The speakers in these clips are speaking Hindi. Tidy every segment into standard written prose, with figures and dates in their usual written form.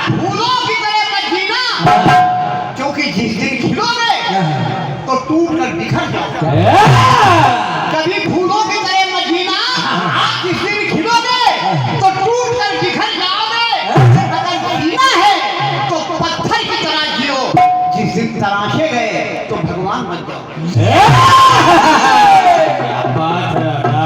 फूलों की तरह मत जीना, क्योंकि जिस दिन खिलोगे तो टूट कर बिखर जाओगे। कभी फूलों की तरह मत जीना, जिस दिन खिलोगे तो टूट कर बिखर जाओगे। अगर जीना है तो पत्थर की तरह जियो, जिस दिन तराशे गए तो भगवान बन जाओगे।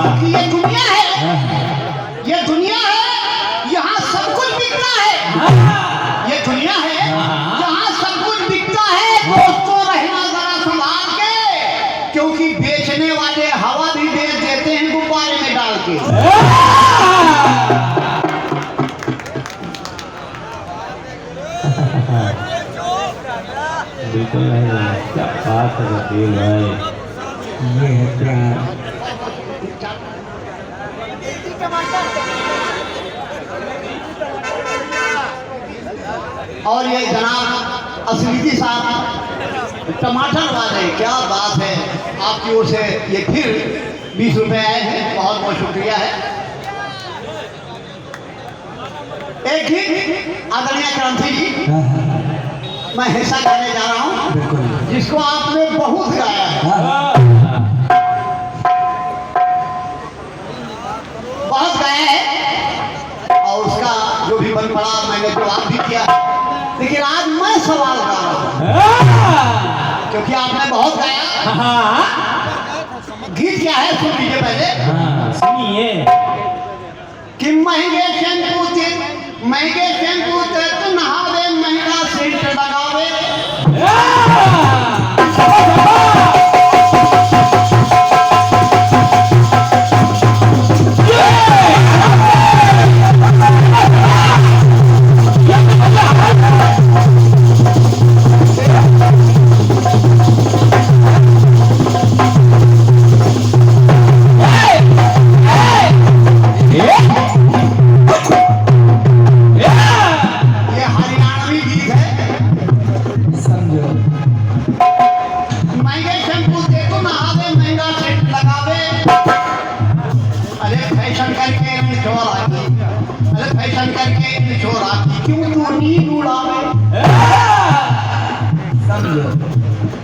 क्योंकि ये दुनिया है, ये दुनिया है, यहाँ सब कुछ बिकता है। ये दुनिया है, यहाँ सब कुछ बिकता है। दोस्तों रहना जरा संभाल के, क्योंकि बेचने वाले हवा भी बेच देते हैं गुब्बारे में डाल के। बिल्कुल नहीं, क्या बात है वकील भाई, ये है प्यार। और ये जनाब असलीदी साहब टमाटर वाले, क्या बात है, आपकी ओर से ये फिर 20 रुपए आए हैं, बहुत बहुत शुक्रिया है। एक गीत आदरणीय क्रांति जी, मैं हिस्सा गाने जा रहा हूँ, जिसको आपने बहुत गाया है, बहुत गाया है, और उसका जो भी बन पड़ा मैंने जवाब भी किया। लेकिन आज मैं सवाल गा रहा हूँ, क्योंकि आपने बहुत गाया। गीत क्या है सुन लीजिए पहले। सुनिए। कि महंगे शैम्पू से तू नहावे, महंगा सेंट लगावे।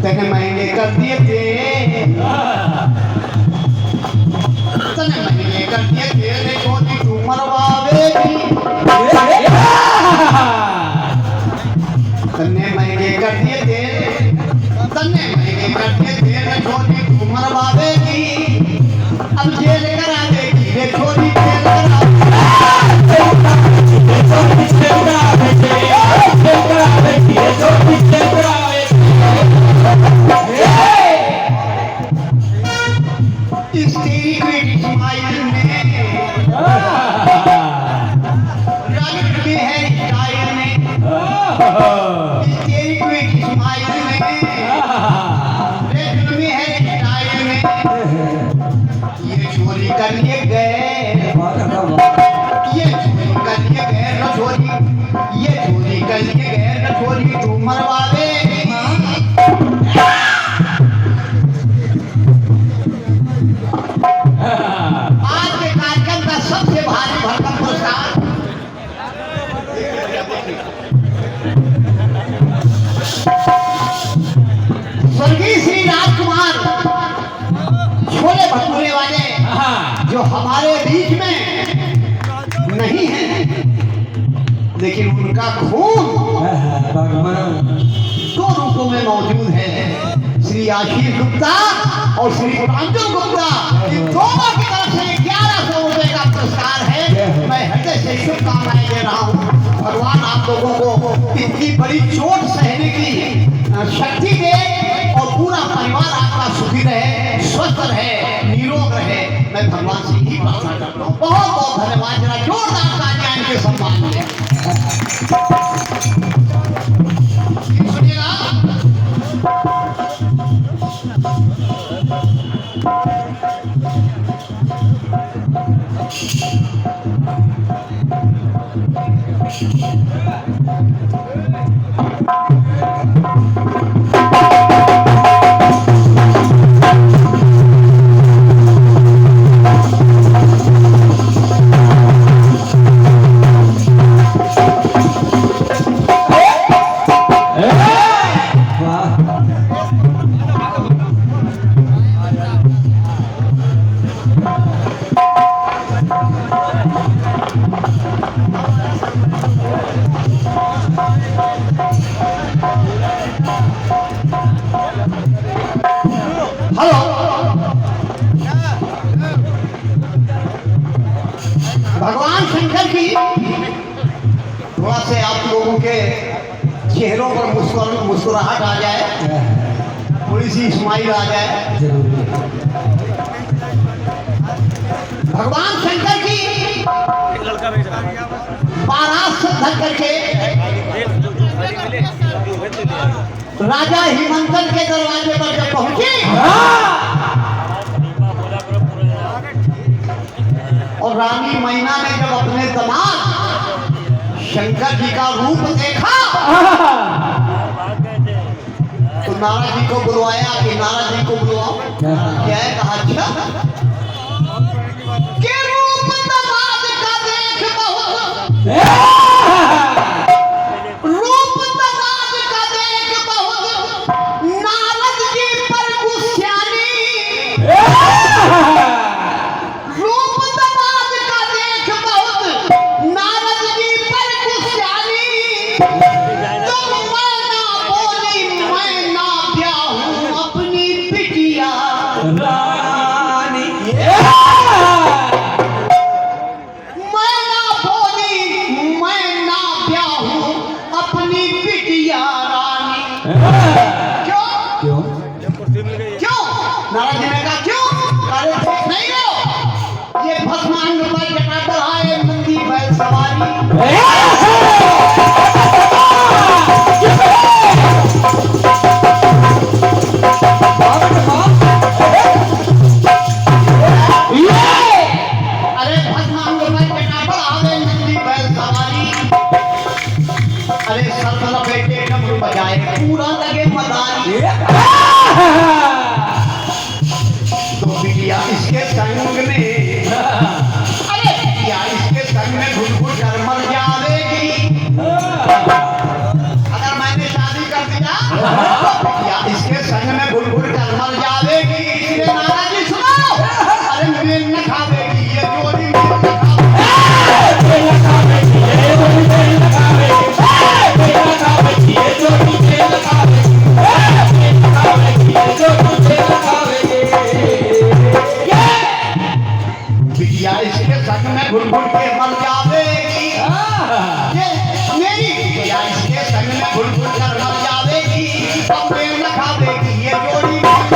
तने महंगे कर दिए तेरे छोटी तू मरवावेगी। तने महंगे कर दिए तेरे छोटी तू मरवावेगी। अब जेल करा देगी ये छोटी, जेल करा जो हमारे बीच में नहीं है, लेकिन उनका खून दो रूपों में मौजूद है। श्री आशीष गुप्ता और श्री प्रांजल गुप्ता, इन दोनों की तरफ से 1100 रुपए का पुरस्कार है। मैं हृदय से शुभकामनाएं दे रहा हूँ। भगवान आप लोगों को इतनी बड़ी चोट सहने की शक्ति दे, और पूरा परिवार आपका सुखी रहे, स्वस्थ रहे, निरोग रहे। मैं भगवान से ही प्रार्थना करता हूँ। बहुत बहुत धन्यवाद। जरा जोरदार तालियां इनके सम्मान में। सुनिएगा, हेलो, भगवान शंकर की थोड़ा से आप लोगों के चेहरों पर मुस्कुराहट आ जाए, थोड़ी सी स्माइल आ जाए। भगवान शंकर की बारात से धर करके राजा हिमंतन के दरवाजे पर जब पहुंचे और रानी मैना ने जब अपने दामाद शंकर जी का रूप देखा तो नारद जी को बुलवाया कि नारद जी को बुलवाओ। क्या है? कहा अच्छा के रूप दामाद का देख बहुत, रूप दामाद का देख बहुत, नारद जी पर गुस्सानी, रूप दामाद का देख बहुत, नारद जी पर गुस्सानी। तुम मैना बोली मैना ब्याहूं अपनी बिटिया रानी। मैना बोली मैना ब्याहूं अपनी बिटिया रानी। क्यों क्यों? क्यों? नारद जी ने कहा क्यों? अरे देख नहीं रहे, ये भस्मांग पर जटा बढ़ाए नंदी बैल सवारी। अरे भस्मांग पर जटा बढ़ाए नंदी बैल सवारी। अरे सर लपेटे डमरू बजाए पूरा लगे मदारी। तो बिटिया इसके संग में, अरे बिटिया इसके संग में घुल घुल कर मर जाएगी। अगर मैंने शादी कर दिया तो बिटिया इसके संग में घुल घुल कर मर जाएगी। इसलिए नाना जी सुनो, अरे मेल न खावेगी ये जोड़ी, मेल न खावेगी। बिटिया इसके संग में घुल घुल के मर जावेगी। ये मेरी बिटिया इसके संग में घुल घुल कर मर जावेगी। अब मेल न खावेगी ये जोड़ी, मेल न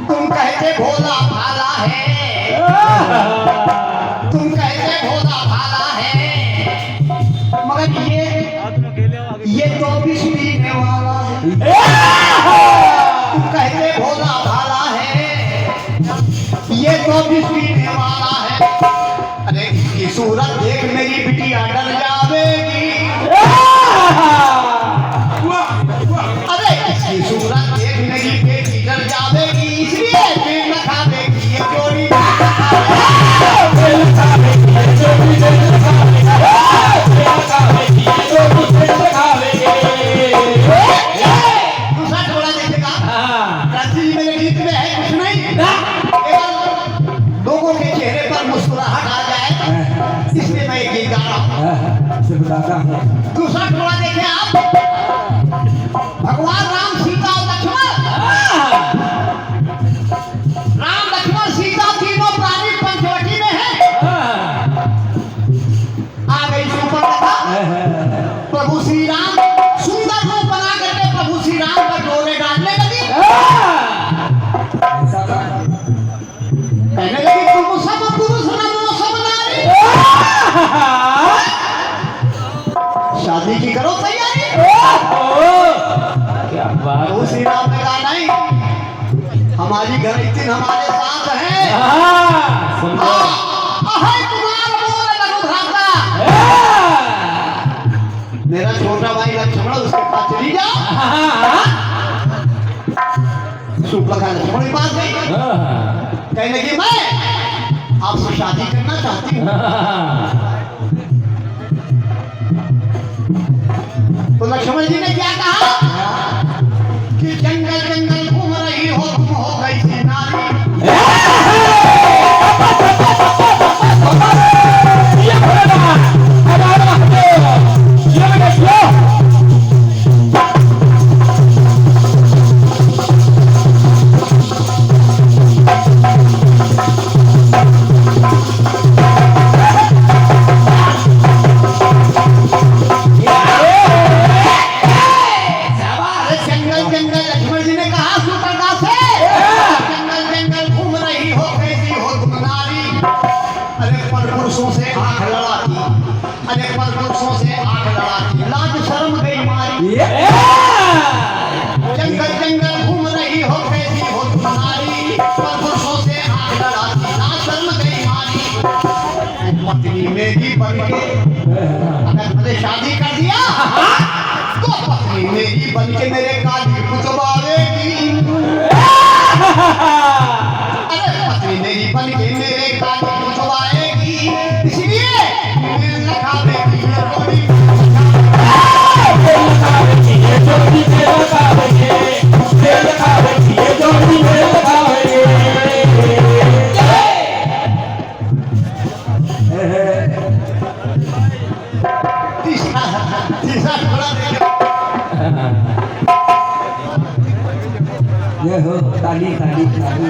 तुम कहते भोला भाला है, तुम कहते भोला भाला है, मगर ये तो विष पीने वाला है। तुम कहते भोला भाला है, ये तो विष पीने वाला है। अरे इसकी सूरत देख मेरी बिटिया डर जावेगी। अरे इसकी सूरत देख मेरी बेटी डर जावेगी। इसलिए मेल न खावेगी ये जोड़ी, दूसरा टोला देखेगा। क्रांति जी मेरे गीत में है कुछ नहीं, केवल लोगों के चेहरे पर मुस्कुराहट आ जाए, इसलिए मैं ये गीत गा रहा हूँ। दूसरा टोला देखें आप, भगवान राम सीता और लक्ष्मण, राम लक्ष्मण सीता तीनों प्राणी पंचवटी में है। आ गई सुपर कथा। प्रभु श्री राम सुंदर रूप बना करके प्रभु श्री राम का डोरे डालने लगी। कहने लगी तुम सब पुरुष नमो सब नारी, शादी की करो तैयारी। क्या बात प्रभु श्री राम ने कहा नहीं, हमारी घर एक दिन हमारे साथ है। मेरा छोटा भाई लक्ष्मण उसके पास चली जाओ। सुपलखा लक्ष्मण के पास गई, कहने लगी मैं आपसे शादी करना चाहती हूँ। तो लक्ष्मण जी ने क्या कहा कि जंगल जंगल घूम रही हो तुम हो गई सी नारी। बन के अगर मैंने शादी कर दिया तो पत्नी मेरी बन के मेरे काजी कुचवावेगी। अरे पत्नी मेरी बन के मेरे काजी कुचवाएगी, इसलिए मेरे लखावेगी तीसरा टुकड़ा देखो। ये हो ताली ताली ताली।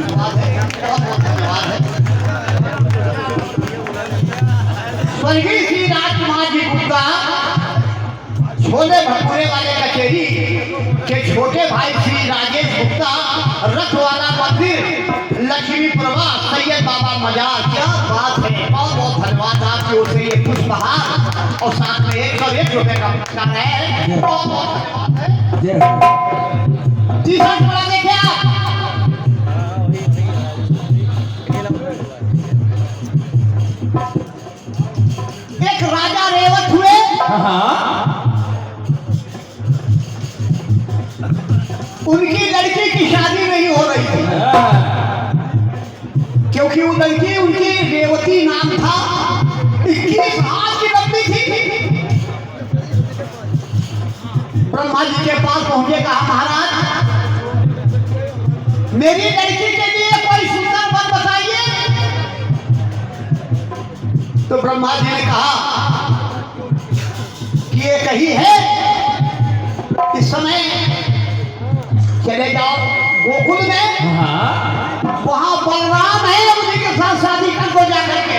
स्वर्गीय श्री राजकुमार जी गुप्ता छोले भटूरे वाले कचेरी के छोटे भाई श्री राजेश गुप्ता रखवाला मंदिर लक्ष्मी प्रवास सैयद बाबा मजार। क्या बात है, बहुत बहुत धन्यवाद आपकी ओर से ये पुष्पहार और साथ में 101 रुपए का पुरस्कार है। बहुत बहुत धन्यवाद है। जय हो। तीसरा टुकड़ा देखिए आप। एक राजा रेवत हुए, उनकी लड़की की शादी नहीं हो रही थी क्योंकि वो लड़की उनकी रेवती नाम था, 21 हाथ की लंबी थी। ब्रह्मा जी के पास पहुंचे, कहा महाराज मेरी लड़की के लिए कोई सुंदर वर बताइए। तो ब्रह्मा जी ने कहा कि ये कही है, इस समय चले जाओ गोकुल में, वहां बलराम है, उन्हीं के साथ शादी कर दो जाकर के।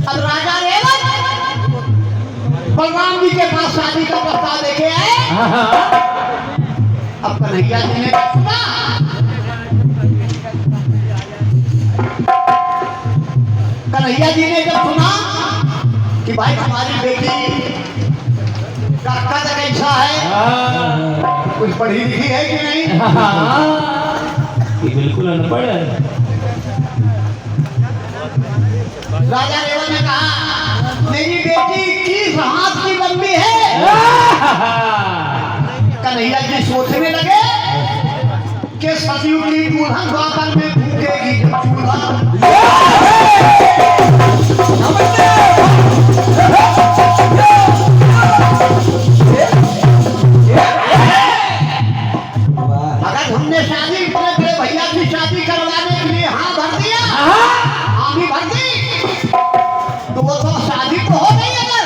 अब राजा रेवत बलराम जी के पास शादी का प्रस्ताव लेके आए। अब कन्हैया जी ने सुना, कन्हैया जी ने जब सुना कि भाई हमारी बेटी का कद कैसा है, कुछ पढ़ी लिखी है कि नहीं, ये बिल्कुल अनपढ़ है। राजा रेवत ने कहा मेरी बेटी 21 हाथ की लंबी है। कन्हैया जी सोचने लगे कि सतयुग की दुल्हन द्वापर में भूखेगी जब चूल्हा। अगर हमने शादी बड़े बड़े भैया की शादी करवाने के लिए हाँ भर दिया, हामी भर दी, तो वो तो शादी तो हो गई। अगर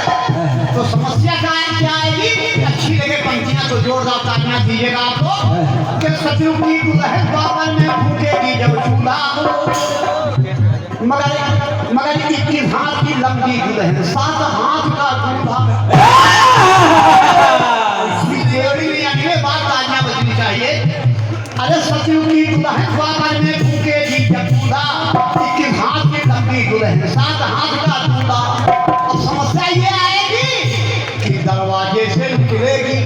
तो समस्या क्या आएगी? अच्छी लगे पंक्तियां तो जोरदार तालियां दीजिएगा आप लोग। कि सतयुग की दुल्हन द्वापर में भूखेगी जब चूल्हा, मगर 21 हाथ की लंबी दुल्हन 7 हाथ का दूल्हा। इसकी देवड़ी में अगले बार तालियां बजनी चाहिए। अरे सतयुग की दुल्हन द्वापर में भूखेगी जब चूल्हा, 21 हाथ की लंबी दुल्हन 7 हाथ का दूल्हा। अब समस्या ये आएगी कि दरवाजे से निकलेगी,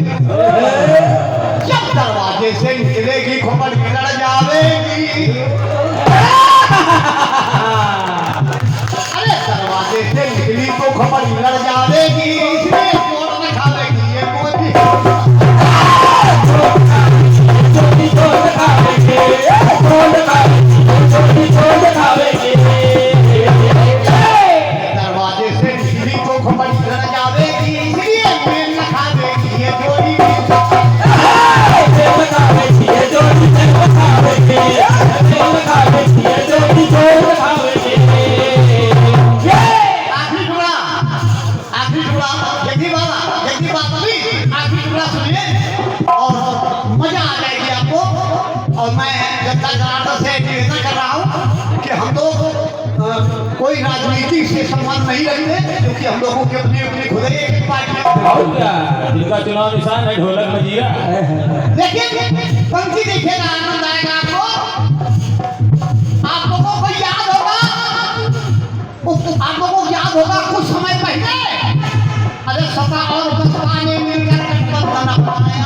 जब दरवाजे से निकलेगी खोपड़ की लड़ जावेगी। अरे दरवाजे से निकली तो खोपड़ की लड़ जावेगी, इसलिए जोड़ में खावेगी ये मोदी। दरवाजे से निकली तो खोपड़ की लड़ जावेगी, इसलिए मेल खावेगी ये जोड़ी। आखिरी टुकड़ा जगदीप बाबा भी आखिरी टुकड़ा सुनिए और मजा आ जाएगी आपको। और मैं जनता जनार्दन से निवेदन कर रहा हूँ कि हम लोग कोई राजनीति से संबंध नहीं रखते, क्योंकि हम लोगों की अपनी अपनी खुद ही एक पार्टी है जिनका चुनाव निशान है ढोलक मजीरा। लेकिन पंक्ति देखिएगा, आनंद आएगा आपको। आप लोगों को याद होगा, आप लोगों को याद होगा कुछ समय पहले, अरे सपा और बसपा ने मिलकर गठबंधन अपनाया।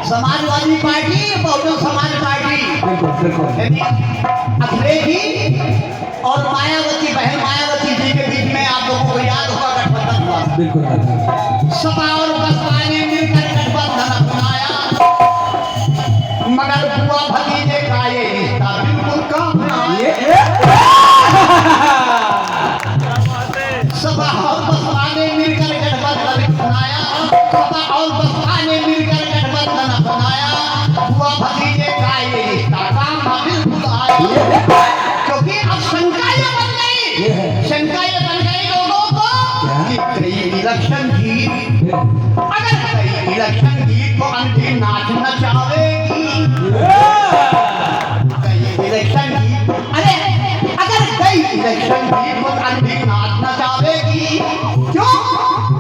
समाजवादी पार्टी, बहुजन समाज पार्टी बिल्कुल। अखिलेश जी और मायावती बहन मायावती जी के बीच में आप लोगों को याद होगा गठबंधन हुआ था। बिल्कुल दादा। सपा और बसपा ने मिलकर गठबंधन अपनाया, मगर बुआ भतीजे का ये रिश्ता बिल्कुल काम न आया। सपा और बसपा ने मिलकर गठबंधन अपनाया, सपा और बसपा ने मिलकर गठबंधन अपनाया, बुआ भतीजे का ये रिश्ता काम न बिल्कुल आया। क्योंकि अब शंका ये बन गई, शंका ये बन गई लोगों को कि कई इलेक्शन जीत, अगर कई इलेक्शन जीत तो अंतिम नाच नचावेगी। कई इलेक्शन जीत, अरे अगर कई इलेक्शन जीत तो अंतिम नाच नचावेगी। क्यों?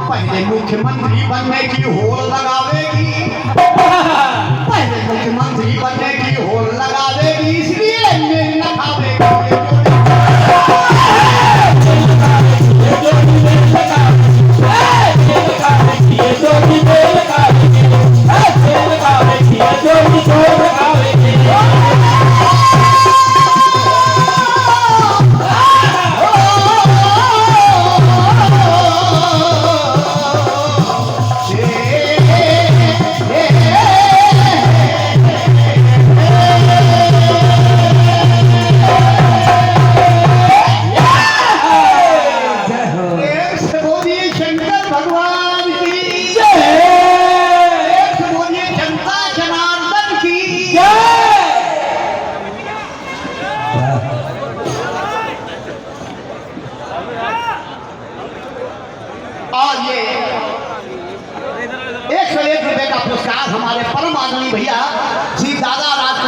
पहले मुख्यमंत्री बनने की होड़ लगावेगी, पहले मुख्यमंत्री बनने की होड़ लगावेगी, इसलिए मेल न खावेगी। और ये 101 रुपए का पुरस्कार हमारे परम आदमी भैया श्री दादा